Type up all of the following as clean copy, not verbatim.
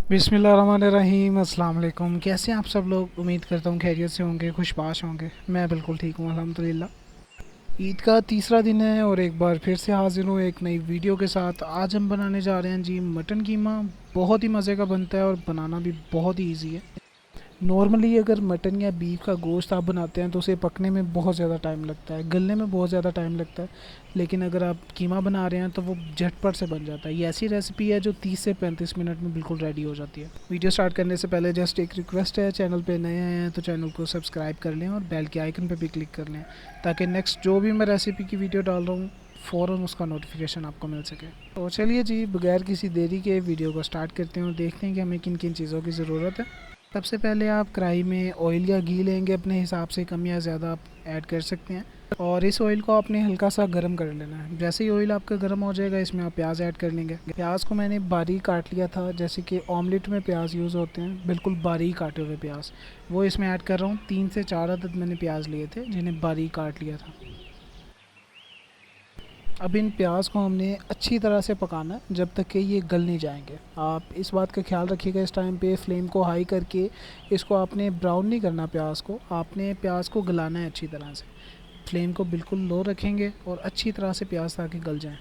बिस्मिल्लाहिर्रहमानिर्रहीम। अस्सलाम वालेकुम। कैसे हैं आप सब लोग? उम्मीद करता हूँ खैरियत से होंगे, खुशबाश होंगे। मैं बिल्कुल ठीक हूँ अल्हम्दुलिल्लाह। ईद का तीसरा दिन है और एक बार फिर से हाजिर हूँ एक नई वीडियो के साथ। आज हम बनाने जा रहे हैं जी मटन कीमा। बहुत ही मज़े का बनता है और बनाना भी बहुत ही ईजी है। नॉर्मली अगर मटन या बीफ का गोश्त आप बनाते हैं तो उसे पकने में बहुत ज़्यादा टाइम लगता है, गलने में बहुत ज़्यादा टाइम लगता है। लेकिन अगर आप कीमा बना रहे हैं तो वो झटपट से बन जाता है। ये ऐसी रेसिपी है जो 30 से 35 मिनट में बिल्कुल रेडी हो जाती है। वीडियो स्टार्ट करने से पहले जस्ट एक रिक्वेस्ट है, चैनल पे नए आए हैं तो चैनल को सब्सक्राइब कर लें और बेल के आइकन पे भी क्लिक कर लें, ताकि नेक्स्ट जो भी मैं रेसिपी की वीडियो डाल रहा हूँ फ़ौरन उसका नोटिफिकेशन आपको मिल सके। तो चलिए जी, बगैर किसी देरी के वीडियो को स्टार्ट करते हैं और देखते हैं कि हमें किन किन चीज़ों की ज़रूरत है। सबसे पहले आप कढ़ाई में ऑयल या घी लेंगे, अपने हिसाब से कम या ज़्यादा आप ऐड कर सकते हैं। और इस ऑयल को आपने हल्का सा गर्म कर लेना है। जैसे ही ऑयल आपका गर्म हो जाएगा, इसमें आप प्याज ऐड कर लेंगे। प्याज को मैंने बारीक काट लिया था, जैसे कि ऑमलेट में प्याज यूज़ होते हैं, बिल्कुल बारीक काटे हुए प्याज। वो इसमें ऐड कर रहा हूँ। 3 से 4 अदद मैंने प्याज लिए थे जिन्हें बारीक काट लिया था। अब इन प्याज को हमने अच्छी तरह से पकाना है जब तक कि ये गल नहीं जाएंगे। आप इस बात का ख्याल रखिएगा, इस टाइम पे फ्लेम को हाई करके इसको आपने ब्राउन नहीं करना, प्याज को आपने प्याज को गलाना है अच्छी तरह से। फ्लेम को बिल्कुल लो रखेंगे और अच्छी तरह से प्याज ताकि गल जाएं।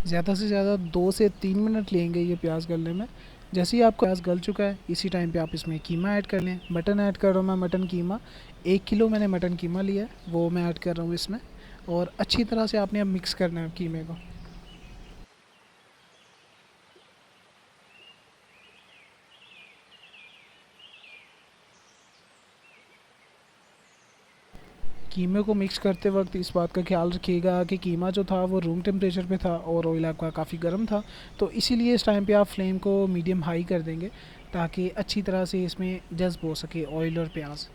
ज़्यादा से ज़्यादा 2 से 3 मिनट लेंगे ये प्याज गलने में। जैसे ही आपका प्याज गल चुका है, इसी टाइम पे आप इसमें कीमा ऐड कर लें। मटन ऐड कर रहा हूँ मैं, मटन कीमा 1 किलो मैंने मटन कीमा लिया है, वो मैं ऐड कर रहा हूँ इसमें। और अच्छी तरह से आपने अब मिक्स करना है कीमे को। कीमे को मिक्स करते वक्त इस बात का ख्याल रखिएगा कि कीमा जो था वो रूम टेम्परेचर पे था और ऑयल आपका काफ़ी गर्म था। तो इसीलिए इस टाइम पे आप फ्लेम को मीडियम हाई कर देंगे, ताकि अच्छी तरह से इसमें जज्ब हो सके ऑयल और प्याज।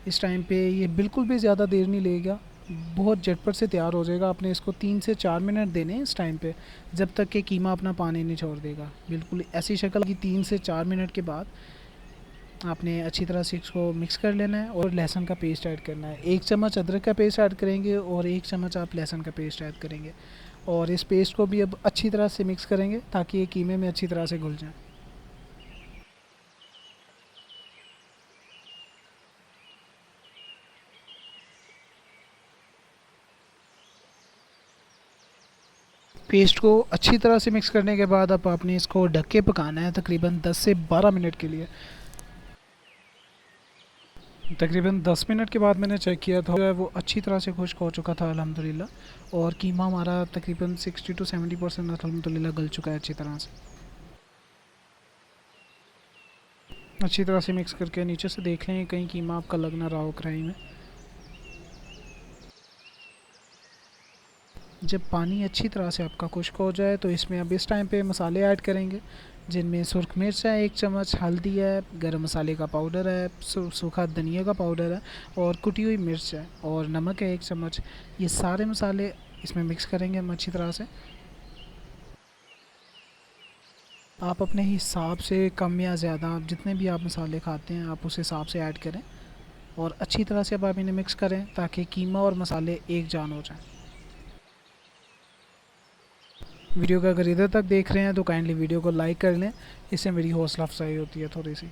इस टाइम पे ये बिल्कुल भी ज़्यादा देर नहीं लेगा, बहुत झटपट से तैयार हो जाएगा। आपने इसको 3 से 4 मिनट देने हैं इस टाइम पे, जब तक कि कीमा अपना पानी नहीं छोड़ देगा। बिल्कुल ऐसी शक्ल की 3 से 4 मिनट के बाद आपने अच्छी तरह से इसको मिक्स कर लेना है और लहसुन का पेस्ट ऐड करना है। 1 चम्मच अदरक का पेस्ट ऐड करेंगे और 1 चम्मच आप लहसुन का पेस्ट ऐड करेंगे। और इस पेस्ट को भी अब अच्छी तरह से मिक्स करेंगे ताकि ये कीमे में अच्छी तरह से घुल जाए। पेस्ट को अच्छी तरह से मिक्स करने के बाद अब आपने इसको ढक के पकाना है तकरीबन 10 से 12 मिनट के लिए। तकरीबन 10 मिनट के बाद मैंने चेक किया था, वो अच्छी तरह से खुश्क हो चुका था अल्हम्दुलिल्लाह। और कीमा हमारा तकरीबन 60 to 70% अल्हम्दुलिल्लाह गल चुका है अच्छी तरह से। अच्छी तरह से मिक्स करके नीचे से देख लें कहीं कीमा आपका लग ना रहा हो कढ़ाई में। जब पानी अच्छी तरह से आपका खुश्क हो जाए तो इसमें अब इस टाइम पे मसाले ऐड करेंगे, जिनमें सुरख मिर्च है 1 चम्मच, हल्दी है, गरम मसाले का पाउडर है, सूखा धनिया का पाउडर है और कुटी हुई मिर्च है और नमक है 1 चम्मच। ये सारे मसाले इसमें मिक्स करेंगे हम अच्छी तरह से। आप अपने हिसाब से कम या ज़्यादा, आप जितने भी आप मसाले खाते हैं आप उस हिसाब से ऐड करें। और अच्छी तरह से अब आप इन्हें मिक्स करें ताकि कीमा और मसाले एक जान हो जाएं। वीडियो को अगर इधर तक देख रहे हैं तो काइंडली वीडियो को लाइक कर लें, इससे मेरी हौसला अफजाई होती है थोड़ी सी।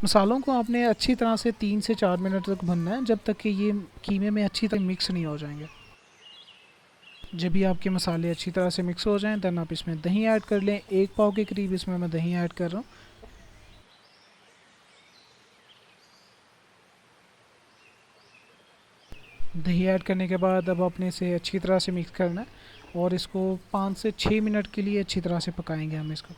मसालों को आपने अच्छी तरह से 3 से 4 मिनट तक भुनना है, जब तक कि ये कीमे में अच्छी तरह मिक्स नहीं हो जाएंगे। जब भी आपके मसाले अच्छी तरह से मिक्स हो जाएं देन आप इसमें दही ऐड कर लें। 1 पाव के करीब इसमें मैं दही ऐड कर रहा हूँ। दही ऐड करने के बाद अब आपने इसे अच्छी तरह से मिक्स करना है और इसको 5 से 6 मिनट के लिए अच्छी तरह से पकाएंगे हम इसको।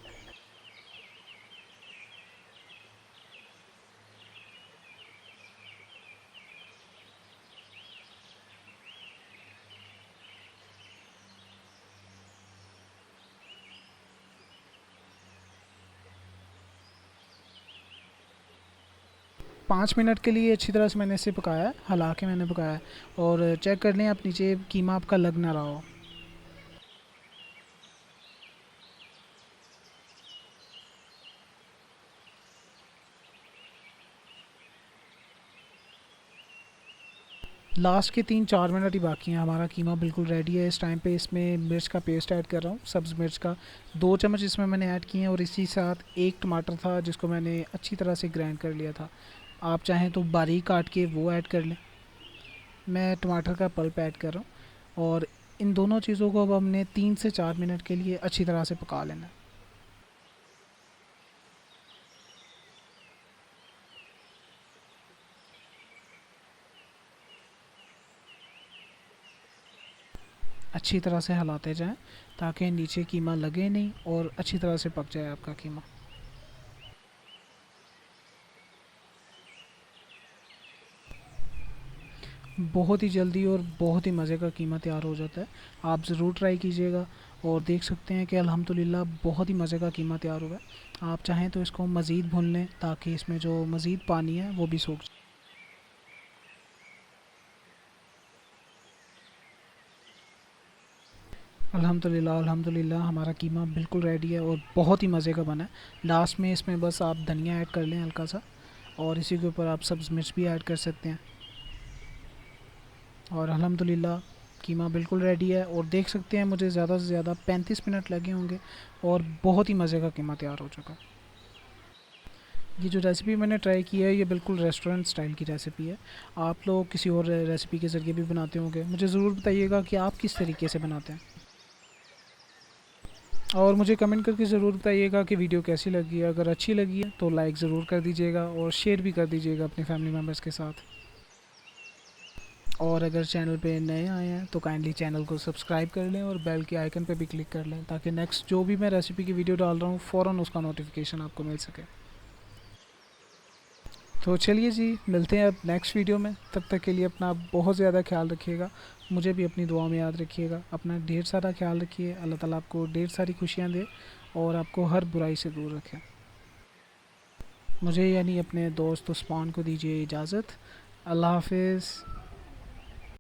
5 मिनट के लिए अच्छी तरह से मैंने इसे पकाया है, हिला के मैंने पकाया है। और चेक कर लें आप नीचे कीमा आपका लग ना रहा हो। लास्ट के 3-4 मिनट ही बाकी हैं, हमारा कीमा बिल्कुल रेडी है। इस टाइम पे इसमें मिर्च का पेस्ट ऐड कर रहा हूँ, सब्ज़ मिर्च का 2 चम्मच इसमें मैंने ऐड किए हैं। और इसी साथ 1 टमाटर था जिसको मैंने अच्छी तरह से ग्राइंड कर लिया था। आप चाहें तो बारीक काट के वो ऐड कर लें। मैं टमाटर का पल्प ऐड कर रहा हूँ। और इन दोनों चीज़ों को अब हमने 3 से 4 मिनट के लिए अच्छी तरह से पका लेना है। अच्छी तरह से हिलाते जाएं ताकि नीचे कीमा लगे नहीं और अच्छी तरह से पक जाए आपका कीमा। बहुत ही जल्दी और बहुत ही मज़े का कीमा तैयार हो जाता है। आप ज़रूर ट्राई कीजिएगा। और देख सकते हैं कि अल्हम्दुलिल्लाह बहुत ही मज़े का कीमा तैयार हुआ है। आप चाहें तो इसको मज़ीद भून लें ताकि इसमें जो मज़ीद पानी है वो भी सूख जाए। अल्हम्दुलिल्लाह अल्हम्दुलिल्लाह हमारा कीमा बिल्कुल रेडी है और बहुत ही मज़े का बना है। लास्ट में इसमें बस आप धनिया ऐड कर लें हल्का सा, और इसी के ऊपर आप सब्ज़ मिर्च भी ऐड कर सकते हैं। और अल्हम्दुलिल्लाह कीमा बिल्कुल रेडी है। और देख सकते हैं मुझे ज़्यादा से ज़्यादा 35 मिनट लगे होंगे और बहुत ही मज़े का कीमा तैयार हो चुका है। ये जो रेसिपी मैंने ट्राई की है ये बिल्कुल रेस्टोरेंट स्टाइल की रेसिपी है। आप लोग किसी और रेसिपी के ज़रिए भी बनाते होंगे, मुझे ज़रूर बताइएगा कि आप किस तरीके से बनाते हैं। और मुझे कमेंट करके ज़रूर बताइएगा कि वीडियो कैसी लगी है। अगर अच्छी लगी है तो लाइक ज़रूर कर दीजिएगा और शेयर भी कर दीजिएगा अपने फैमिली मेम्बर्स के साथ। और अगर चैनल पे नए आए हैं तो काइंडली चैनल को सब्सक्राइब कर लें और बेल के आइकन पे भी क्लिक कर लें ताकि नेक्स्ट जो भी मैं रेसिपी की वीडियो डाल रहा हूँ फ़ौरन उसका नोटिफिकेशन आपको मिल सके। तो चलिए जी, मिलते हैं अब नेक्स्ट वीडियो में। तब तक के लिए अपना बहुत ज़्यादा ख्याल रखिएगा। मुझे भी अपनी दुआ में याद रखिएगा। अपना ढेर सारा ख्याल रखिए। अल्लाह ताला आपको ढेर सारी खुशियाँ दे और आपको हर बुराई से दूर रखे। मुझे यानी अपने दोस्त उस्मान को दीजिए इजाज़त। अल्लाह हाफिज़।